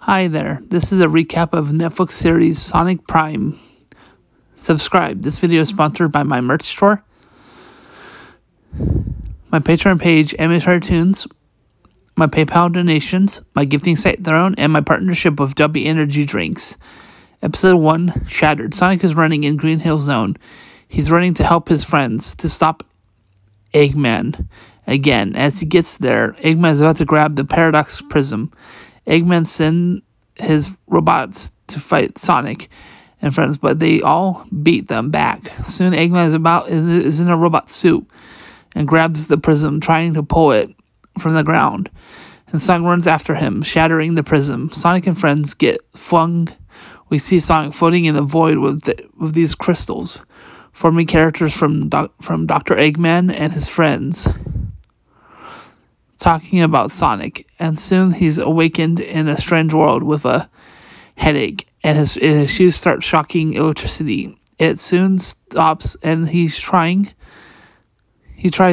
Hi there, this is a recap of Netflix series Sonic Prime. Subscribe. This video is sponsored by my merch store, my Patreon page, Image Cartoons, my PayPal donations, my gifting site Throne, and my partnership with W Energy Drinks. Episode 1, Shattered. Sonic is running in Green Hill Zone. He's running to help his friends to stop Eggman. Again, as he gets there, Eggman is about to grab the Paradox Prism. Eggman sends his robots to fight Sonic and friends, but they all beat them back. Soon Eggman is in a robot suit and grabs the prism, trying to pull it from the ground. And Sonic runs after him, shattering the prism. Sonic and friends get flung. We see Sonic floating in the void with these crystals, forming characters from Dr. Eggman and his friends, talking about Sonic. And soon he's awakened in a strange world with a headache, and his shoes start shocking electricity. It soon stops, and he tries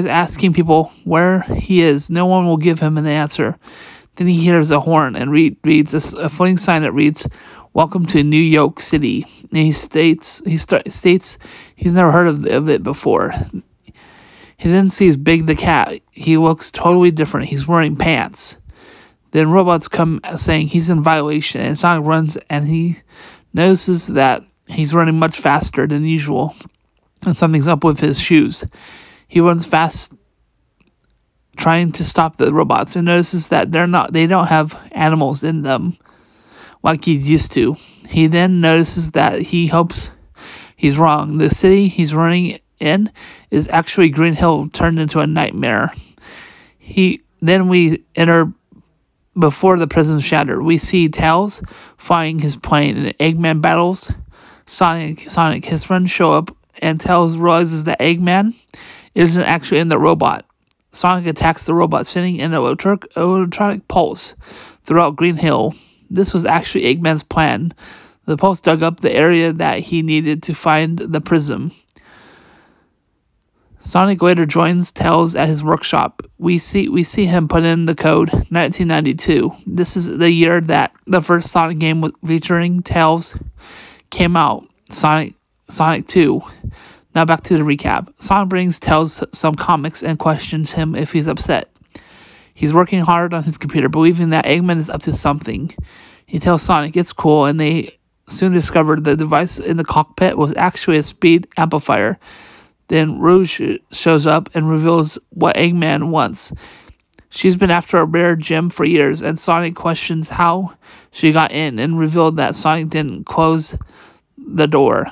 asking people where he is. No one will give him an answer. Then he hears a horn and reads a floating sign that reads, "Welcome to New York City." And he states he's never heard of it before. He then sees Big the cat. He looks totally different. He's wearing pants. Then robots come saying he's in violation, and Sonic runs, and he notices that he's running much faster than usual, and something's up with his shoes. He runs fast, trying to stop the robots, and notices that they don't have animals in them like he's used to. He then notices that he hopes he's wrong. The city he's running in is actually Green Hill turned into a nightmare. Then we enter before the prism shattered. We see Tails flying his plane, and Eggman battles Sonic. His friends show up, and Tails realizes that Eggman isn't actually in the robot. Sonic attacks the robot, sending an electronic pulse throughout Green Hill. This was actually Eggman's plan. The pulse dug up the area that he needed to find the prism. Sonic later joins Tails at his workshop. We see him put in the code 1992. This is the year that the first Sonic game featuring Tails came out, Sonic 2. Now back to the recap. Sonic brings Tails some comics and questions him if he's upset. He's working hard on his computer, believing that Eggman is up to something. He tells Sonic it's cool, and they soon discover the device in the cockpit was actually a speed amplifier. Then Rouge shows up and reveals what Eggman wants. She's been after a rare gem for years, and Sonic questions how she got in and revealed that Sonic didn't close the door.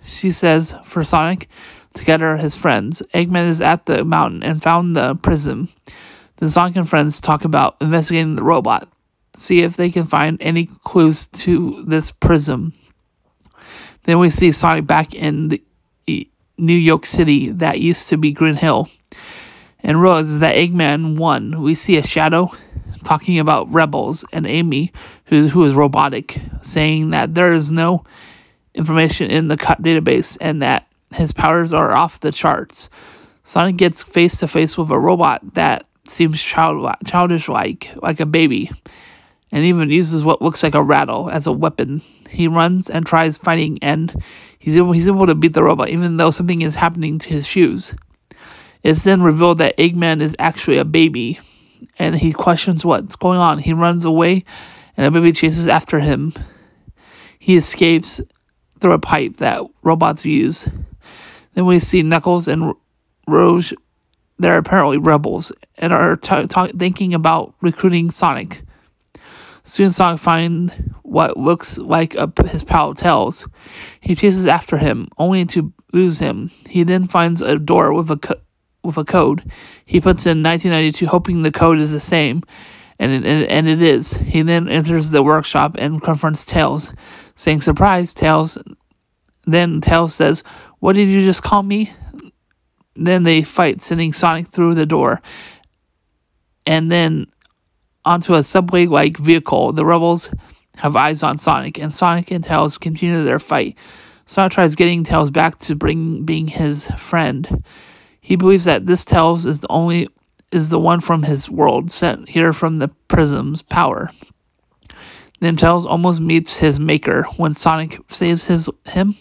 She says for Sonic to gather his friends. Eggman is at the mountain and found the prism. Then Sonic and friends talk about investigating the robot, see if they can find any clues to this prism. Then we see Sonic back in the New York City that used to be Green Hill, and realizes that Eggman won. We see a shadow talking about rebels, and Amy, who is robotic, saying that there is no information in the database and that his powers are off the charts. Sonic gets face to face with a robot that seems childish like a baby, and even uses what looks like a rattle as a weapon. He runs and tries fighting, and he's able to beat the robot, even though something is happening to his shoes. It's then revealed that Eggman is actually a baby, and he questions what's going on. He runs away, and a baby chases after him. He escapes through a pipe that robots use. Then we see Knuckles and Rouge. They're apparently rebels and are thinking about recruiting Sonic. Soon Sonic finds what looks like his pal Tails. He chases after him, only to lose him. He then finds a door with a code. He puts in 1992, hoping the code is the same, and it is. He then enters the workshop and confronts Tails, saying, "Surprise, Tails." Then Tails says, "What did you just call me?" Then they fight, sending Sonic through the door, and then onto a subway-like vehicle. The rebels have eyes on Sonic, and Sonic and Tails continue their fight. Sonic tries getting Tails back to being his friend. He believes that this Tails is the one from his world, sent here from the prism's power. Then Tails almost meets his maker when Sonic saves him.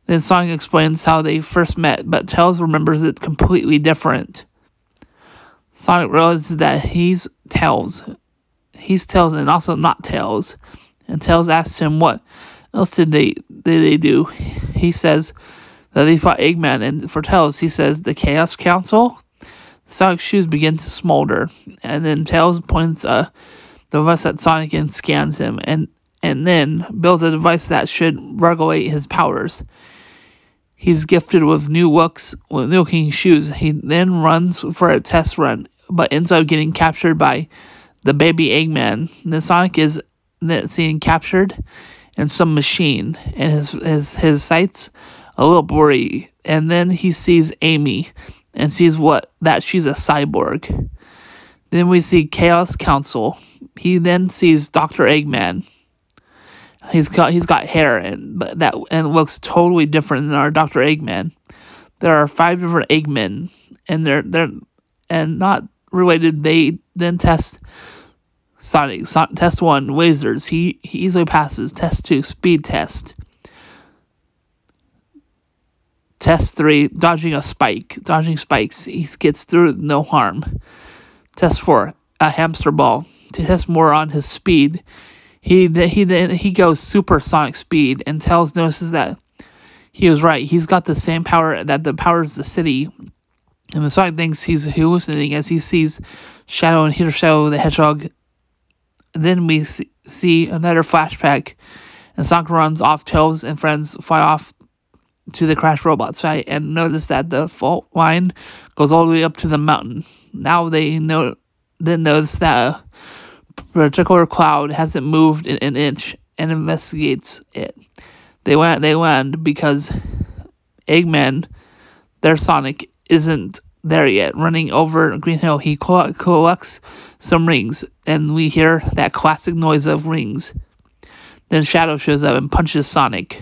Then Sonic explains how they first met, but Tails remembers it completely different. Sonic realizes that he's Tails. He's Tails and also not Tails. And Tails asks him what else did they do. He says that they fought Eggman, and for Tails, he says the Chaos Council. Sonic's shoes begin to smolder, and then Tails points a device at Sonic and scans him, and then builds a device that should regulate his powers. He's gifted with new looking shoes. He then runs for a test run, but ends up getting captured by the baby Eggman. Then Sonic is seen captured in some machine, and his sight's a little blurry. And then he sees Amy, and sees that she's a cyborg. Then we see Chaos Council. He then sees Dr. Eggman. He's got hair and looks totally different than our Dr. Eggman. There are 5 different Eggmen, and they're not related. They then test Sonic. Test 1, lasers. He easily passes. Test 2, speed test. Test 3, dodging spikes. He gets through no harm. Test 4, a hamster ball. To test more on his speed, he goes supersonic speed, and Tails notices that he was right. He's got the same power that powers the city. And the Sonic thinks he's hallucinating as he sees Shadow and Hero Shadow the Hedgehog. Then we see another flashback, and Sonic runs off. Tails and friends fly off to the Crash Robot site and notice that the fault line goes all the way up to the mountain. Now they notice that a particular cloud hasn't moved an inch and investigates it. They land because Eggman, their Sonic, isn't there yet. Running over Green Hill, he collects some rings, and we hear that classic noise of rings. Then Shadow shows up and punches Sonic.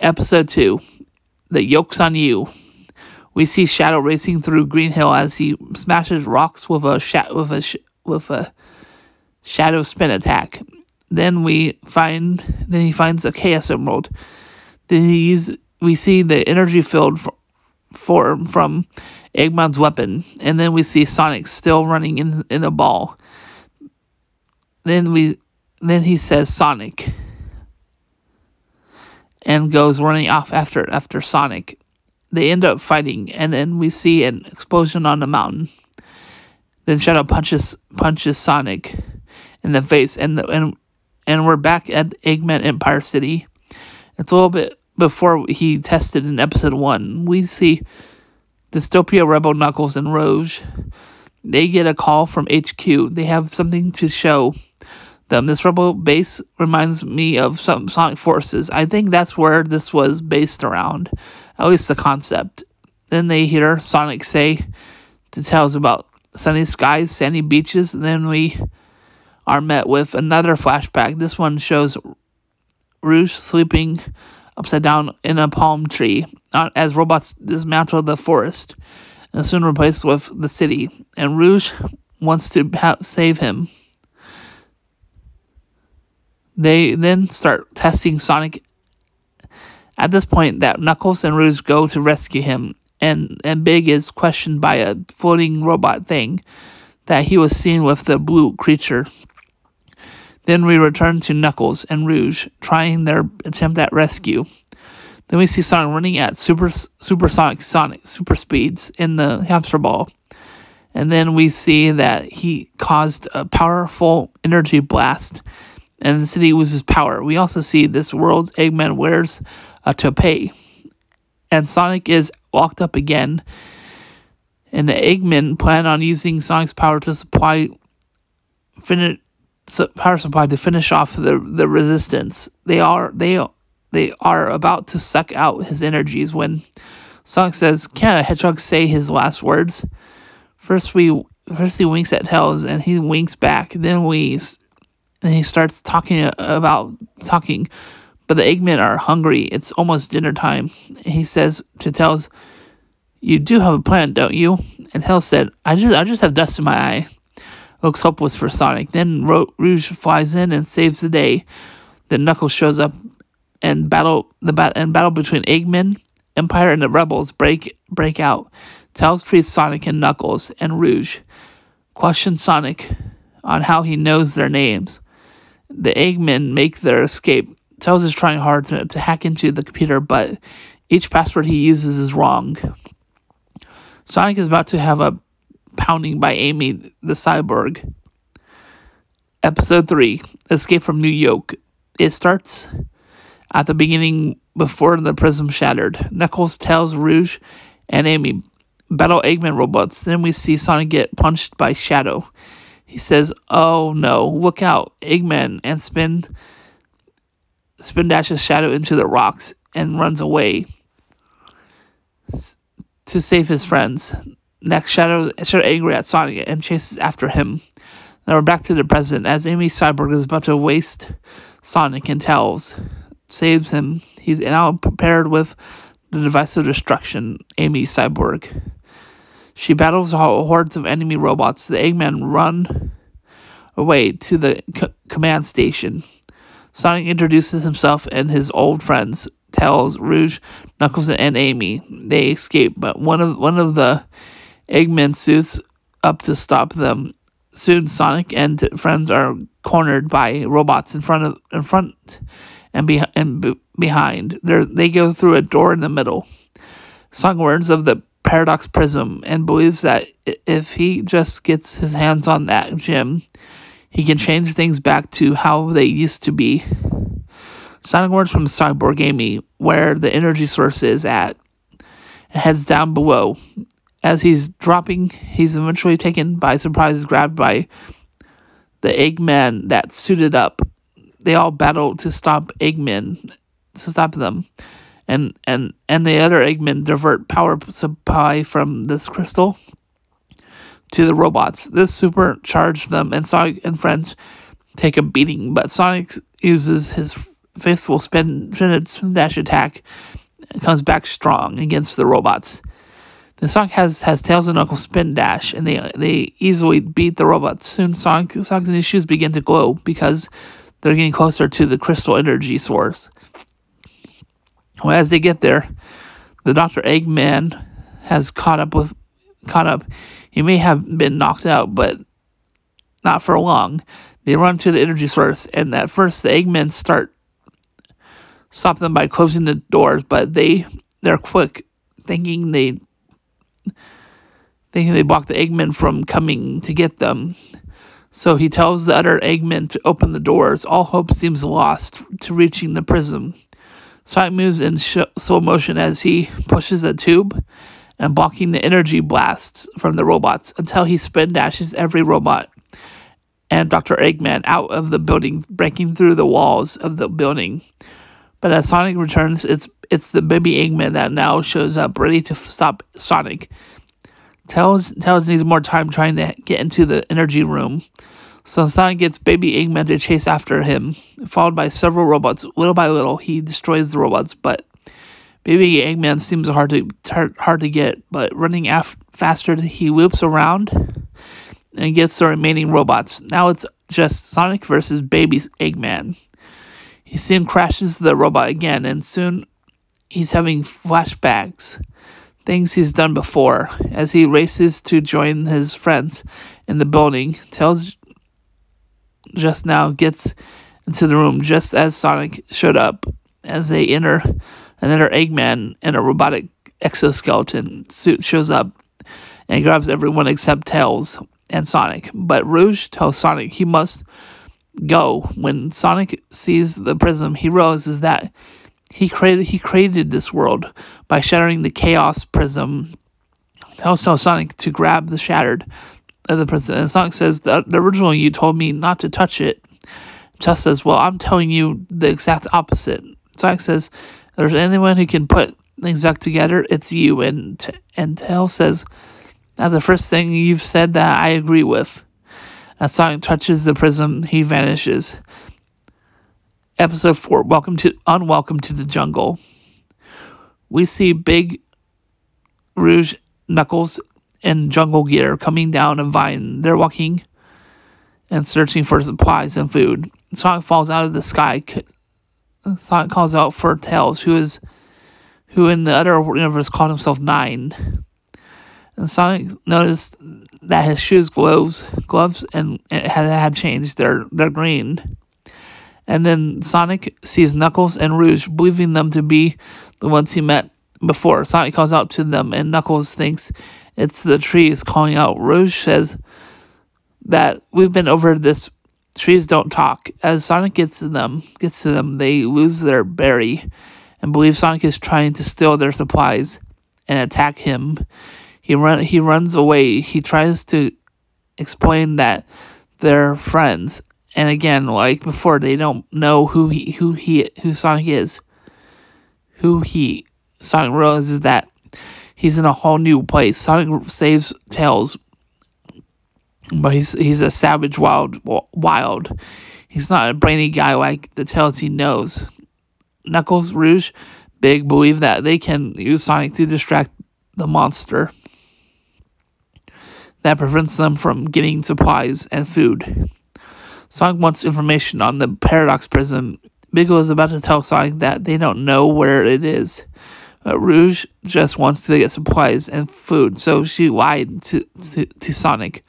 Episode 2, The Yoke's on You. We see Shadow racing through Green Hill as he smashes rocks with a Shadow spin attack. Then he finds a Chaos Emerald. Then we see the energy field form from Eggman's weapon, and then we see Sonic still running in a ball. Then he says Sonic, and goes running off after Sonic. They end up fighting, and then we see an explosion on the mountain. Then Shadow punches Sonic in the face, and we're back at Eggman Empire City. It's a little bit before he tested in episode 1. We see Dystopia, Rebel, Knuckles, and Rouge. They get a call from HQ. They have something to show them. This Rebel base reminds me of some Sonic Forces. I think that's where this was based around, at least the concept. Then they hear Sonic say details about sunny skies, sandy beaches, and then we are met with another flashback. This one shows Rouge sleeping upside down in a palm tree as robots dismantle the forest and soon replaced with the city. And Rouge wants to save him. They then start testing Sonic. At this point, that Knuckles and Rouge go to rescue him, and Big is questioned by a floating robot thing that he was seen with the blue creature. Then we return to Knuckles and Rouge trying their attempt at rescue. Then we see Sonic running at super speeds in the hamster ball. And then we see that he caused a powerful energy blast, and the city loses power. We also see this world's Eggman wears a toupee, and Sonic is locked up again. And the Eggmen plan on using Sonic's power to power supply to finish off the resistance. They are about to suck out his energies when Sonic says, "Can a hedgehog say his last words?" First he winks at Tails, and he winks back. Then he starts talking, but the Eggmen are hungry. It's almost dinner time. He says to Tails, "You do have a plan, don't you?" And Tails said, I just have dust in my eye. looks hopeless for Sonic. Then Rouge flies in and saves the day. Then Knuckles shows up, and battle between Eggman, Empire, and the Rebels break out. Tails treats Sonic and Knuckles, and Rouge questions Sonic on how he knows their names. The Eggmen make their escape. Tails is trying hard to hack into the computer, but each password he uses is wrong. Sonic is about to have a pounding by Amy the cyborg. Episode 3, Escape from New York. It starts at the beginning before the prism shattered. Knuckles, Tails, Rouge, and Amy battle Eggman robots. Then we see Sonic get punched by Shadow. He says, "Oh no, look out, Eggman," and spin dashes Shadow into the rocks and runs away to save his friends. Next, Shadow angry at Sonic and chases after him. Now we're back to the present as Amy Cyborg is about to waste Sonic, and Tails saves him. He's now prepared with the device of destruction, Amy Cyborg. She battles hordes of enemy robots. The Eggmen run away to the command station. Sonic introduces himself and his old friends, Tails, Rouge, Knuckles, and Amy. They escape, but one of the Eggmen suits up to stop them. Soon, Sonic and friends are cornered by robots in front and behind. They go through a door in the middle. Sonic learns of the Paradox Prism and believes that if he just gets his hands on that gem, he can change things back to how they used to be. Sonic learns from Cyborg Amy where the energy source is at and heads down below. As he's dropping, he's eventually taken by surprise, grabbed by the Eggman that suited up. They all battle to stop them. And the other Eggmen divert power supply from this crystal to the robots. This supercharged them, and Sonic and friends take a beating. But Sonic uses his faithful spin dash attack and comes back strong against the robots. The Sonic has Tails and Knuckles spin dash, and they easily beat the robots. Soon, Sonic's new shoes begin to glow because they're getting closer to the crystal energy source. Well, as they get there, the Dr. Eggman has caught up. He may have been knocked out, but not for long. They run to the energy source, and at first the Eggmen stop them by closing the doors, but they're quick, thinking they block the Eggmen from coming to get them. So he tells the other Eggmen to open the doors. All hope seems lost to reaching the prism. Sonic moves in slow motion as he pushes a tube and blocking the energy blasts from the robots until he spin dashes every robot and Dr. Eggman out of the building, breaking through the walls of the building. But as Sonic returns, it's the baby Eggman that now shows up, ready to stop Sonic. Tails needs more time trying to get into the energy room. So Sonic gets baby Eggman to chase after him, followed by several robots. Little by little, he destroys the robots, but baby Eggman seems hard to get. But running faster, he loops around and gets the remaining robots. Now it's just Sonic versus baby Eggman. He soon crashes the robot again, and soon he's having flashbacks, things he's done before. As he races to join his friends in the building, Tails just now gets into the room just as Sonic showed up. As they enter, another Eggman in a robotic exoskeleton suit shows up and grabs everyone except Tails and Sonic. But Rouge tells Sonic he must go. When Sonic sees the prism, he realizes that he created this world by shattering the Chaos Prism. Tails tells Sonic to grab the shattered of the prism, and Sonic says, the original you told me not to touch it. Tails says, well, I'm telling you the exact opposite. Sonic says, if there's anyone who can put things back together, it's you. And Tails says, that's the first thing you've said that I agree with. As Sonic touches the prism, he vanishes. Episode 4, Unwelcome to the Jungle. We see Big Rouge, Knuckles, and Jungle Gear coming down a vine. They're walking and searching for supplies and food. Sonic falls out of the sky. Sonic calls out for Tails, who in the other universe called himself Nine. And Sonic noticed that his shoes gloves, and it had changed. They're green. And then Sonic sees Knuckles and Rouge, believing them to be the ones he met before. Sonic calls out to them, and Knuckles thinks it's the trees calling out. Rouge says that we've been over this. Trees don't talk. As Sonic gets to them, they lose their berry and believe Sonic is trying to steal their supplies and attack him. He runs away. He tries to explain that they're friends. And again, like before, they don't know who Sonic is. Sonic realizes that he's in a whole new place. Sonic saves Tails, but he's a savage wild. He's not a brainy guy like the Tails he knows. Knuckles, Rouge, Big believe that they can use Sonic to distract the monster that prevents them from getting supplies and food. Sonic wants information on the Paradox Prism. Big is about to tell Sonic that they don't know where it is. Rouge just wants to get supplies and food, so she lied to Sonic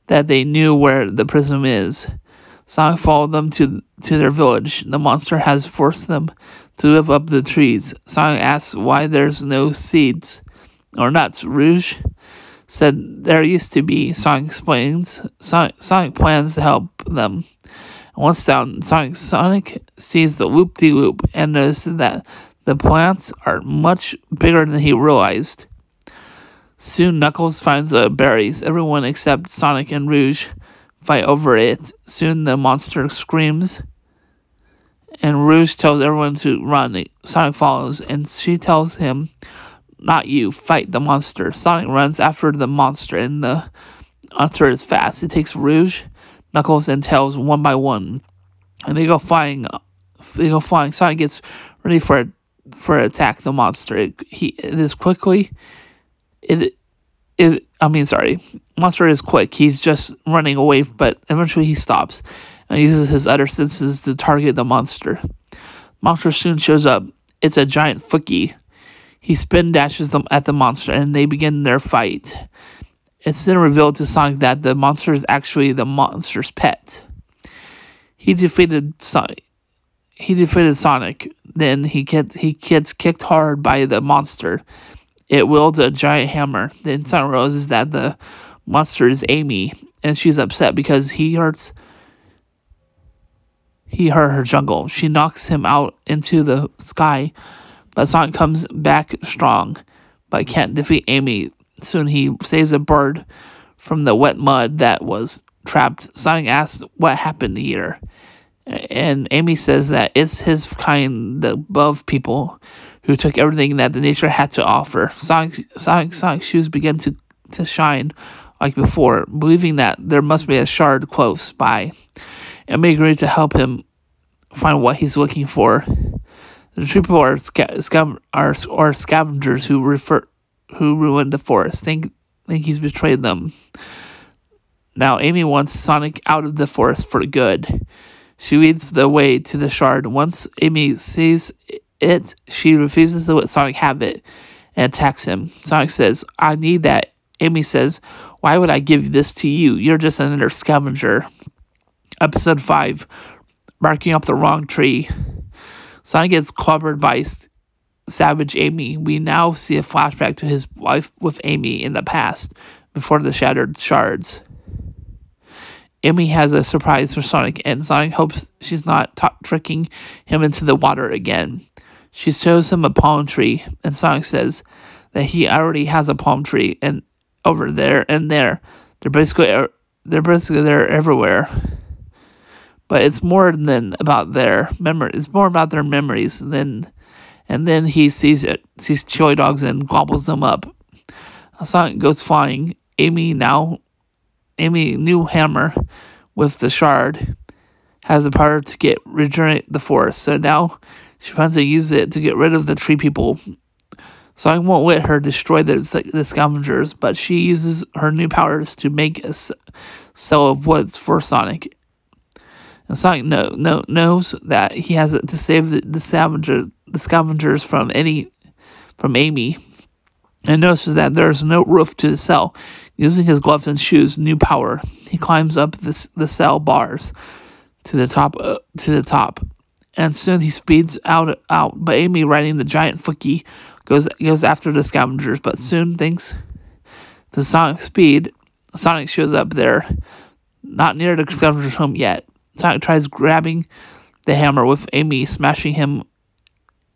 that they knew where the prism is. Sonic followed them to their village. The monster has forced them to live up the trees. Sonic asks why there's no seeds or nuts. Rouge said there used to be. Sonic explains. Sonic plans to help them. Once down, Sonic sees the loop-de-loop and notices that the plants are much bigger than he realized. Soon, Knuckles finds the berries. Everyone except Sonic and Rouge fight over it. Soon, the monster screams, and Rouge tells everyone to run. Sonic follows, and she tells him, "Not you, fight the monster." Sonic runs after the monster, and the monster is fast. It takes Rouge, Knuckles, and Tails one by one, and they go flying. Sonic gets ready for attack the monster. Monster is quick. He's just running away, but eventually he stops and uses his other senses to target the monster. Monster soon shows up. It's a giant Fookie. He spin dashes them at the monster, and they begin their fight. It's then revealed to Sonic that the monster is actually the monster's pet. He defeated Sonic. Then he gets kicked hard by the monster. It wields a giant hammer. Then Sonic realizes that the monster is Amy, and she's upset because he hurt her jungle. She knocks him out into the sky, but Sonic comes back strong, but can't defeat Amy. Soon he saves a bird from the wet mud that was trapped. Sonic asks what happened here, and Amy says that it's his kind, the above people, who took everything that the nature had to offer. Sonic's shoes begin to shine like before, believing that there must be a shard close by. Amy agreed to help him find what he's looking for. The tree people are scavengers who ruined the forest. Think he's betrayed them. Now Amy wants Sonic out of the forest for good. She leads the way to the shard. Once Amy sees it, she refuses to let Sonic have it and attacks him. Sonic says, "I need that." Amy says, "Why would I give this to you? You're just another scavenger." Episode 5, Barking Up the Wrong Tree. Sonic gets clobbered by Savage Amy. We now see a flashback to his life with Amy in the past, before the shattered shards. Amy has a surprise for Sonic, and Sonic hopes she's not tricking him into the water again. She shows him a palm tree, and Sonic says that he already has a palm tree, and over there and there. They're basically there everywhere. But it's more than about their memory. It's more about their memories than. And then he sees chili dogs and gobbles them up. Sonic goes flying. Amy, new hammer with the shard, has the power to regenerate the forest. So now she plans to use it to get rid of the tree people. Sonic won't let her destroy the scavengers, but she uses her new powers to make a cell of woods for Sonic. And Sonic knows that he has to save the scavengers from Amy, and notices that there's no roof to the cell. Using his gloves and shoes, new power, he climbs up the cell bars to the top, and soon he speeds out. But Amy, riding the giant Fookie, goes after the scavengers. But soon, thanks to Sonic's speed, Sonic shows up there, not near the scavenger's home yet. Sonic tries grabbing the hammer with Amy, smashing him.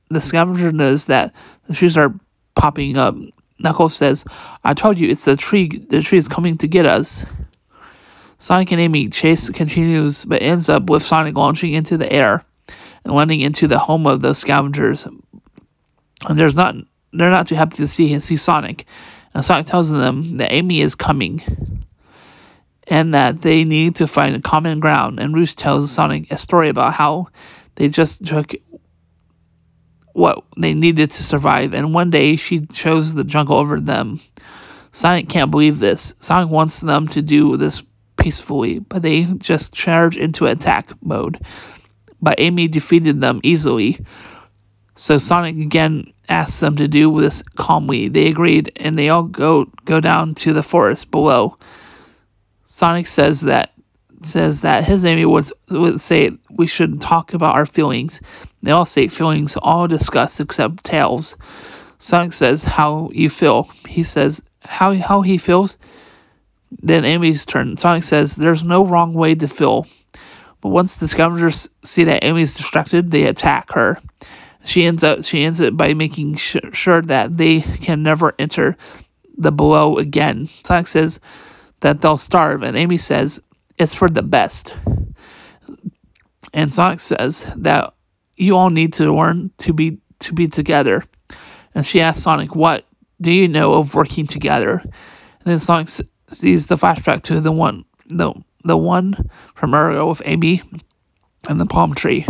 The scavenger knows that the trees are popping up. Knuckles says, "I told you, it's the tree. The tree is coming to get us." Sonic and Amy chase continues, but ends up with Sonic launching into the air and landing into the home of those scavengers. And they're not too happy to see Sonic. And Sonic tells them that Amy is coming, and that they need to find a common ground. And Rouge tells Sonic a story about how they just took what they needed to survive, and one day she chose the jungle over them. Sonic can't believe this. Sonic wants them to do this peacefully, but they just charge into attack mode. But Amy defeated them easily. So Sonic again asks them to do this calmly. They agreed, and they all go down to the forest below. Sonic says that his Amy would say we should talk about our feelings. They all say feelings, all discussed except Tails. Sonic says, "How you feel?" He says, how he feels? Then Amy's turn. Sonic says, "There's no wrong way to feel." But once the scavengers see that Amy's distracted, they attack her. She ends it by making sure that they can never enter the below again. Sonic says that they'll starve, and Amy says it's for the best. And Sonic says that you all need to learn to be together. And she asks Sonic, "What do you know of working together?" And then Sonic sees the flashback to the one from earlier with Amy and the palm tree.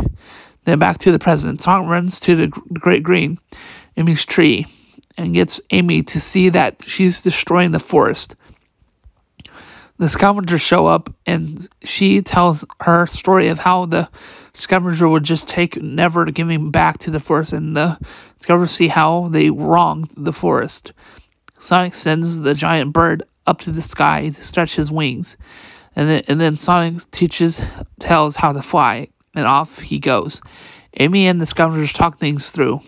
Then back to the present. Sonic runs to the Great Green, Amy's tree, and gets Amy to see that she's destroying the forest. The scavengers show up, and she tells her story of how the scavenger would just take, never giving back to the forest, and the scavengers see how they wronged the forest. Sonic sends the giant bird up to the sky to stretch his wings, and then Sonic teaches Tails how to fly, and off he goes. Amy and the scavengers talk things through.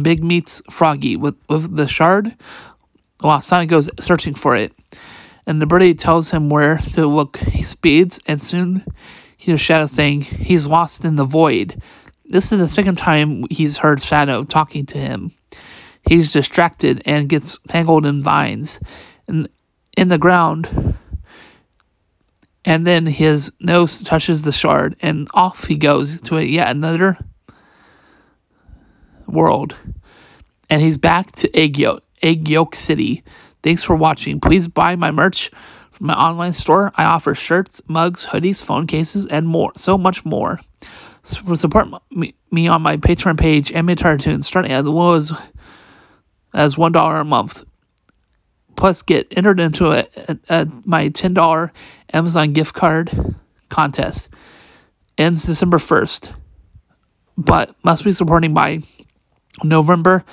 Big meets Froggy with the shard, while Sonic goes searching for it. And the birdie tells him where to look. He speeds, and soon he hears Shadow saying he's lost in the void. This is the second time he's heard Shadow talking to him. He's distracted and gets tangled in vines and in the ground. And then his nose touches the shard, and off he goes to yet another world. And he's back to Egg Yolk City. Thanks for watching. Please buy my merch from my online store. I offer shirts, mugs, hoodies, phone cases, and more. So much more. Support me on my Patreon page and my cartoons, starting as low as $1 a month. Plus, get entered into my $10 Amazon gift card contest. Ends December 1st, but must be supporting by November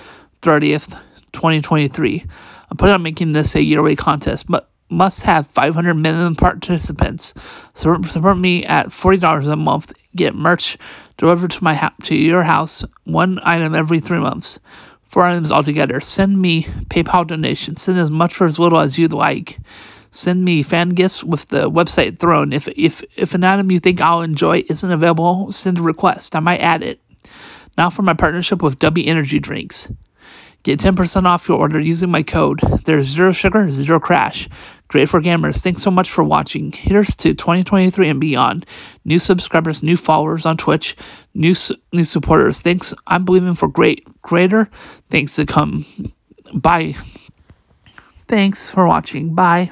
30th, 2023. I'm planning on making this a yearly contest, but must have 500 minimum participants. So support me at $40 a month. Get merch delivered to your house, one item every 3 months. 4 items altogether. Send me PayPal donations. Send as much or as little as you'd like. Send me fan gifts with the website Throne. If an item you think I'll enjoy isn't available, send a request. I might add it. Now for my partnership with W Energy Drinks. Get 10% off your order using my code. There's 0 sugar, 0 crash. Great for gamers. Thanks so much for watching. Here's to 2023 and beyond. New subscribers, new followers on Twitch, new supporters. Thanks. I'm believing for greater things to come. Bye. Thanks for watching. Bye.